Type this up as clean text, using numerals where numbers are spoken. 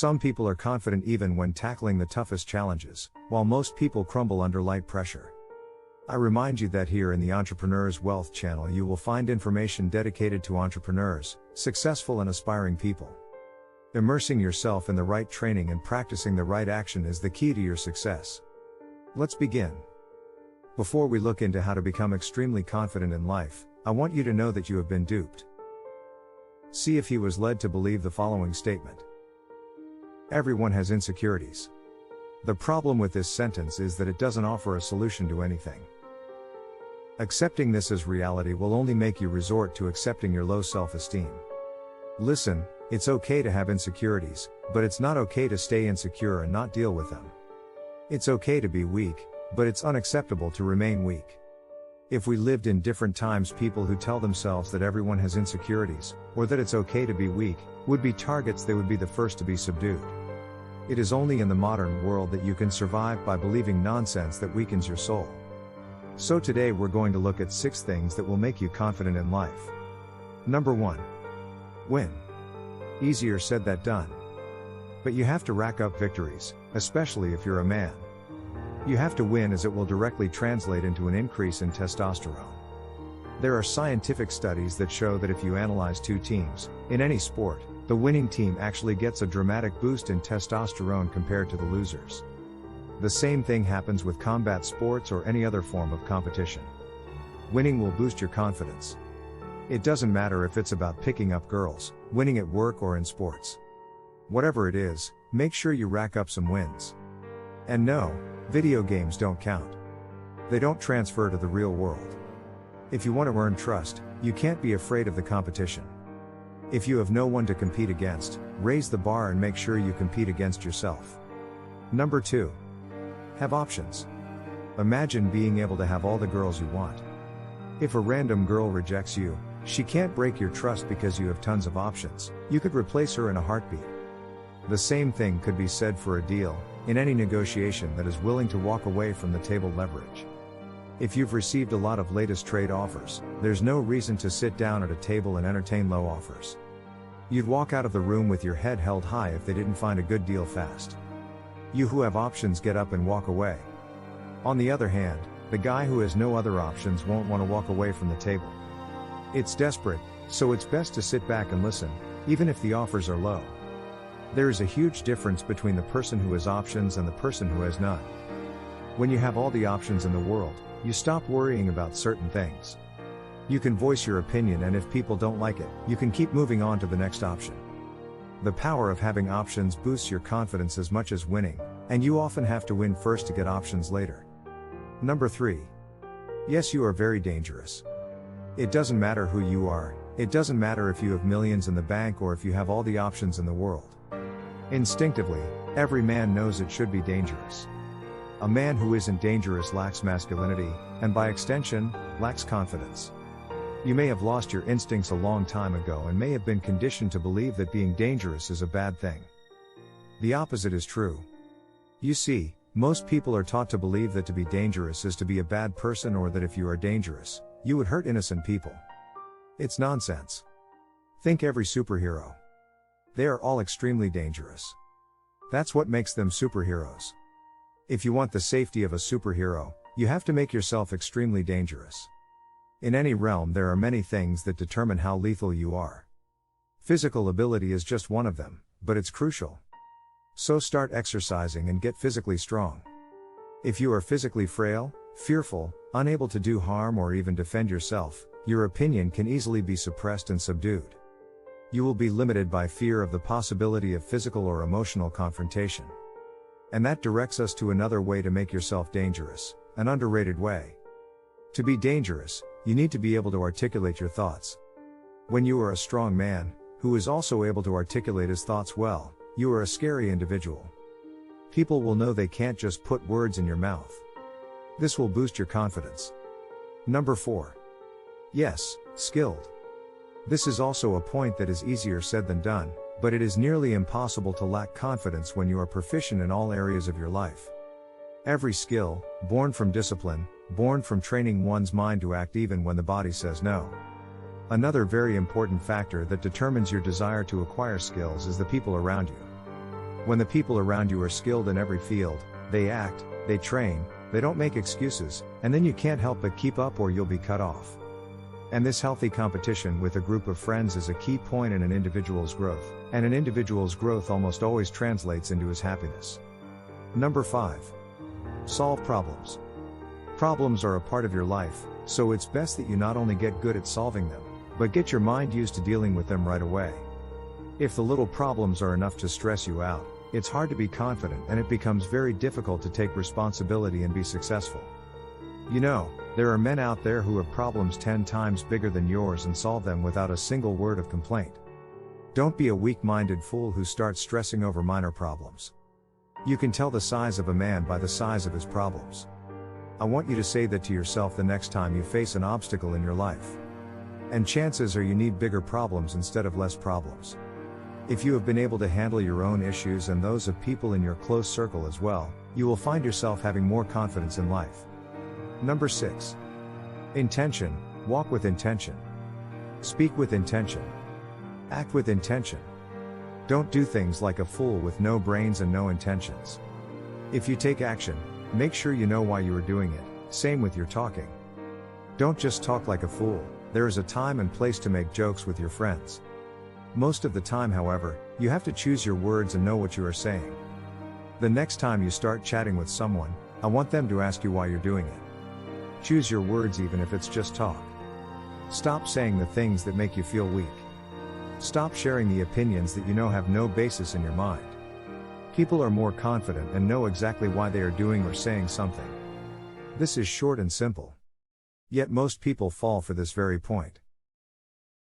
Some people are confident even when tackling the toughest challenges, while most people crumble under light pressure. I remind you that here in the Entrepreneur's Wealth channel you will find information dedicated to entrepreneurs, successful and aspiring people. Immersing yourself in the right training and practicing the right action is the key to your success. Let's begin. Before we look into how to become extremely confident in life, I want you to know that you have been duped. See if he was led to believe the following statement. Everyone has insecurities. The problem with this sentence is that it doesn't offer a solution to anything. Accepting this as reality will only make you resort to accepting your low self-esteem. Listen, it's okay to have insecurities, but it's not okay to stay insecure and not deal with them. It's okay to be weak, but it's unacceptable to remain weak. If we lived in different times, people who tell themselves that everyone has insecurities, or that it's okay to be weak, would be targets they would be the first to be subdued. It is only in the modern world that you can survive by believing nonsense that weakens your soul. So today we're going to look at 6 things that will make you confident in life. Number 1. Win. Easier said than done. But you have to rack up victories, especially if you're a man. You have to win, as it will directly translate into an increase in testosterone. There are scientific studies that show that if you analyze 2 teams, in any sport, the winning team actually gets a dramatic boost in testosterone compared to the losers. The same thing happens with combat sports or any other form of competition. Winning will boost your confidence. It doesn't matter if it's about picking up girls, winning at work, or in sports. Whatever it is, make sure you rack up some wins. And no, video games don't count. They don't transfer to the real world. If you want to earn trust, you can't be afraid of the competition. If you have no one to compete against, raise the bar and make sure you compete against yourself. Number 2. Have options. Imagine being able to have all the girls you want. If a random girl rejects you, she can't break your trust because you have tons of options. You could replace her in a heartbeat. The same thing could be said for a deal, in any negotiation that is willing to walk away from the table leverage. If you've received a lot of latest trade offers, there's no reason to sit down at a table and entertain low offers. You'd walk out of the room with your head held high if they didn't find a good deal fast. You who have options get up and walk away. On the other hand, the guy who has no other options won't want to walk away from the table. It's desperate, so it's best to sit back and listen, even if the offers are low. There is a huge difference between the person who has options and the person who has none. When you have all the options in the world, you stop worrying about certain things. You can voice your opinion, and if people don't like it, you can keep moving on to the next option. The power of having options boosts your confidence as much as winning, and you often have to win first to get options later. Number 3. Yes, you are very dangerous. It doesn't matter who you are, it doesn't matter if you have millions in the bank or if you have all the options in the world. Instinctively, every man knows it should be dangerous. A man who isn't dangerous lacks masculinity, and by extension, lacks confidence. You may have lost your instincts a long time ago and may have been conditioned to believe that being dangerous is a bad thing. The opposite is true. You see, most people are taught to believe that to be dangerous is to be a bad person, or that if you are dangerous, you would hurt innocent people. It's nonsense. Think every superhero. They are all extremely dangerous. That's what makes them superheroes. If you want the safety of a superhero, you have to make yourself extremely dangerous. In any realm there are many things that determine how lethal you are. Physical ability is just one of them, but it's crucial. So start exercising and get physically strong. If you are physically frail, fearful, unable to do harm or even defend yourself, your opinion can easily be suppressed and subdued. You will be limited by fear of the possibility of physical or emotional confrontation. And that directs us to another way to make yourself dangerous, an underrated way. To be dangerous, you need to be able to articulate your thoughts. When you are a strong man, who is also able to articulate his thoughts well, you are a scary individual. People will know they can't just put words in your mouth. This will boost your confidence. Number 4. Yes, skilled. This is also a point that is easier said than done, but it is nearly impossible to lack confidence when you are proficient in all areas of your life. Every skill, born from discipline, born from training one's mind to act even when the body says no. Another very important factor that determines your desire to acquire skills is the people around you. When the people around you are skilled in every field, they act, they train, they don't make excuses, and then you can't help but keep up or you'll be cut off. And this healthy competition with a group of friends is a key point in an individual's growth, and an individual's growth almost always translates into his happiness. Number 5. Solve problems. Problems are a part of your life, so it's best that you not only get good at solving them, but get your mind used to dealing with them right away. If the little problems are enough to stress you out, it's hard to be confident and it becomes very difficult to take responsibility and be successful. You know, there are men out there who have problems 10 times bigger than yours and solve them without a single word of complaint. Don't be a weak-minded fool who starts stressing over minor problems. You can tell the size of a man by the size of his problems. I want you to say that to yourself the next time you face an obstacle in your life. And chances are you need bigger problems instead of less problems. If you have been able to handle your own issues and those of people in your close circle as well, you will find yourself having more confidence in life. Number 6. Intention. Walk with intention. Speak with intention. Act with intention. Don't do things like a fool with no brains and no intentions. If you take action, make sure you know why you are doing it, same with your talking. Don't just talk like a fool, there is a time and place to make jokes with your friends. Most of the time, however, you have to choose your words and know what you are saying. The next time you start chatting with someone, I want them to ask you why you're doing it. Choose your words even if it's just talk. Stop saying the things that make you feel weak. Stop sharing the opinions that you know have no basis in your mind. People are more confident and know exactly why they are doing or saying something. This is short and simple. Yet most people fall for this very point.